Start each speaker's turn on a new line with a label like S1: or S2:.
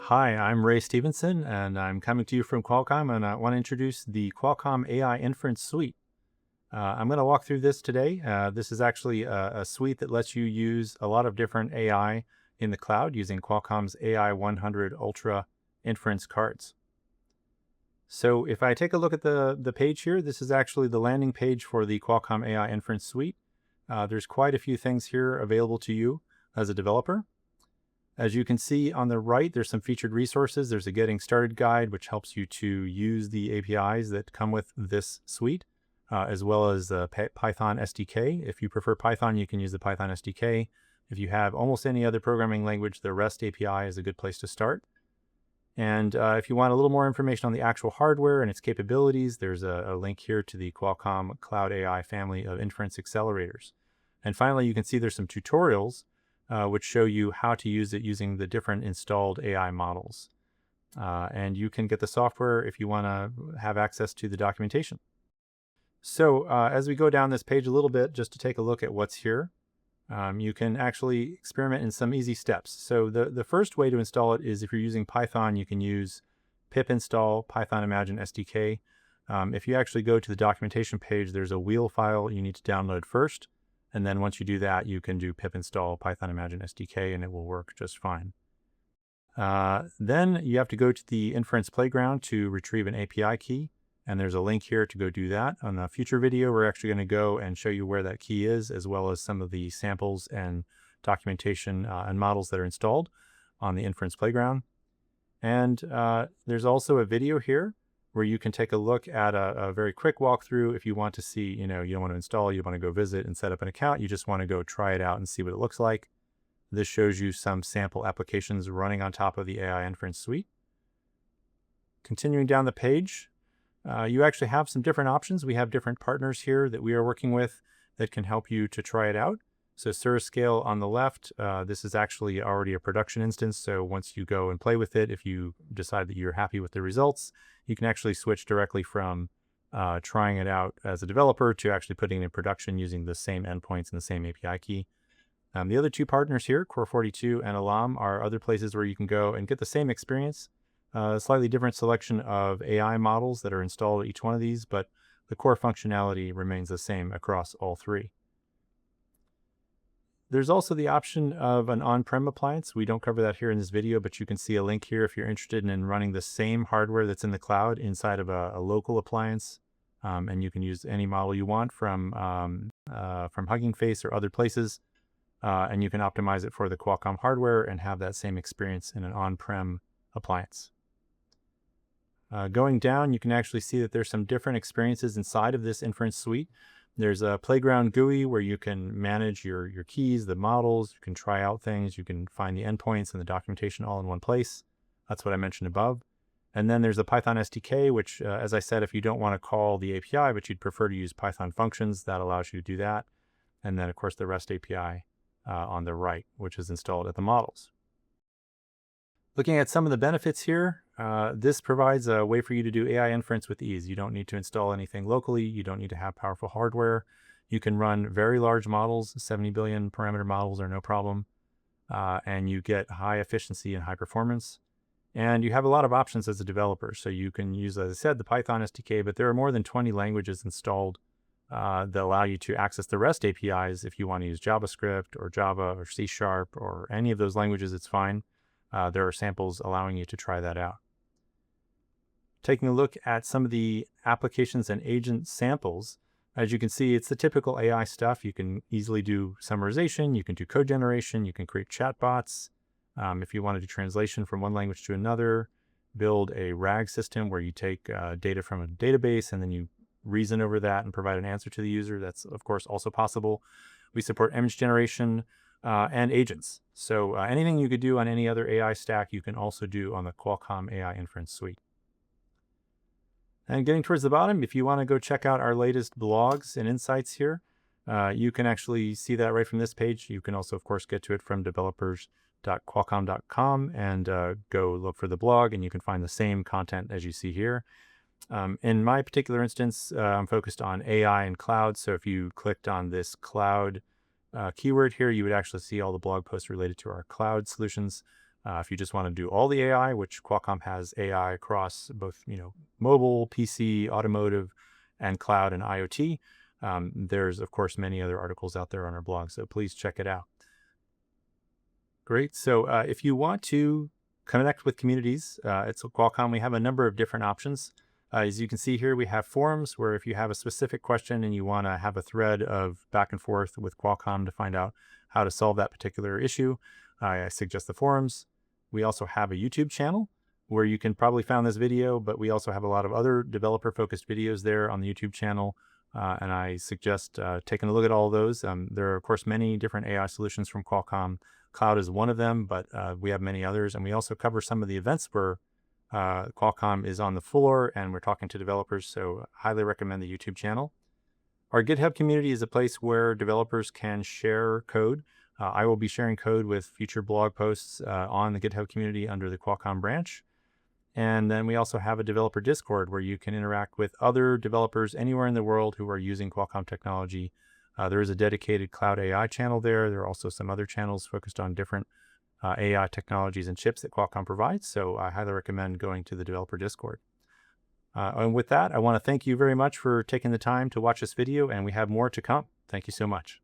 S1: Hi, I'm Ray Stevenson, and I'm coming to you from Qualcomm, and I want to introduce the Qualcomm AI Inference Suite. I'm going to walk through this today. This is actually a suite that lets you use a lot of different AI in the cloud using Qualcomm's AI 100 Ultra inference cards. So if I take a look at the page here, this is actually the landing page for the Qualcomm AI Inference Suite. There's quite a few things here available to you as a developer. As you can see on the right, there's some featured resources. There's a getting started guide, which helps you to use the APIs that come with this suite, as well as the Python SDK. If you prefer Python, you can use the Python SDK. If you have almost any other programming language, the REST API is a good place to start. And if you want a little more information on the actual hardware and its capabilities, there's a link here to the Qualcomm Cloud AI family of inference accelerators. And finally, you can see there's some tutorials which show you how to use it using the different installed AI models. And you can get the software if you want to have access to the documentation. So as we go down this page a little bit, just to take a look at what's here, you can actually experiment in some easy steps. So the first way to install it is if you're using Python, you can use pip install Python Imagine SDK. If you actually go to the documentation page, there's a wheel file you need to download first. And then once you do that, you can do pip install Python Imagine SDK and it will work just fine. Then you have to go to the inference playground to retrieve an API key. And there's a link here to go do that. On a future video, we're actually going to go and show you where that key is, as well as some of the samples and documentation and models that are installed on the inference playground. And there's also a video here where you can take a look at a very quick walkthrough. If you want to see, you don't want to install, you want to go visit and set up an account, you just want to go try it out and see what it looks like. This shows you some sample applications running on top of the AI Inference Suite. Continuing down the page, you actually have some different options. We have different partners here that we are working with that can help you to try it out. So Surascale on the left, this is actually already a production instance. So once you go and play with it, if you decide that you're happy with the results, you can actually switch directly from trying it out as a developer to actually putting it in production using the same endpoints and the same API key. The other two partners here, Core42 and Alam, are other places where you can go and get the same experience. A slightly different selection of AI models that are installed at each one of these, but the core functionality remains the same across all three. There's also the option of an on-prem appliance. We don't cover that here in this video, but you can see a link here if you're interested in running the same hardware that's in the cloud inside of a local appliance. And you can use any model you want from Hugging Face or other places. And you can optimize it for the Qualcomm hardware and have that same experience in an on-prem appliance. Going down, you can actually see that there's some different experiences inside of this inference suite. There's a playground GUI where you can manage your keys, the models, you can try out things, you can find the endpoints and the documentation all in one place. That's what I mentioned above. And then there's the Python SDK, which, as I said, if you don't want to call the API, but you'd prefer to use Python functions, that allows you to do that. And then, of course, the REST API on the right, which is installed at the models. Looking at some of the benefits here, this provides a way for you to do AI inference with ease. You don't need to install anything locally. You don't need to have powerful hardware. You can run very large models. 70 billion parameter models are no problem. And you get high efficiency and high performance. And you have a lot of options as a developer. So you can use, as I said, the Python SDK, but there are more than 20 languages installed that allow you to access the REST APIs. If you want to use JavaScript or Java or C# or any of those languages, it's fine. There are samples allowing you to try that out. Taking a look at some of the applications and agent samples, as you can see, it's the typical AI stuff. You can easily do summarization, you can do code generation, you can create chatbots. If you want to do translation from one language to another, build a RAG system where you take data from a database and then you reason over that and provide an answer to the user. That's, of course, also possible. We support image generation and agents. So anything you could do on any other AI stack, you can also do on the Qualcomm AI Inference Suite. And getting towards the bottom, if you want to go check out our latest blogs and insights here, you can actually see that right from this page. You can also, of course, get to it from developers.qualcomm.com and go look for the blog, and you can find the same content as you see here. In my particular instance, I'm focused on AI and cloud. So if you clicked on this cloud keyword here, you would actually see all the blog posts related to our cloud solutions. If you just want to do all the AI, which Qualcomm has AI across both, mobile, PC, automotive, and cloud and IoT, there's of course many other articles out there on our blog. So please check it out. Great. So if you want to connect with communities, it's Qualcomm. We have a number of different options. As you can see here, we have forums where if you have a specific question and you want to have a thread of back and forth with Qualcomm to find out how to solve that particular issue, I suggest the forums. We also have a YouTube channel where you can probably find this video, but we also have a lot of other developer-focused videos there on the YouTube channel. And I suggest taking a look at all of those. There are, of course, many different AI solutions from Qualcomm. Cloud is one of them, but we have many others. And we also cover some of the events where Qualcomm is on the floor and we're talking to developers. So highly recommend the YouTube channel. Our GitHub community is a place where developers can share code. I will be sharing code with future blog posts on the GitHub community under the Qualcomm branch. And then we also have a developer Discord where you can interact with other developers anywhere in the world who are using Qualcomm technology. There is a dedicated Cloud AI channel there. There are also some other channels focused on different AI technologies and chips that Qualcomm provides. So I highly recommend going to the developer Discord. And with that, I want to thank you very much for taking the time to watch this video, and we have more to come. Thank you so much.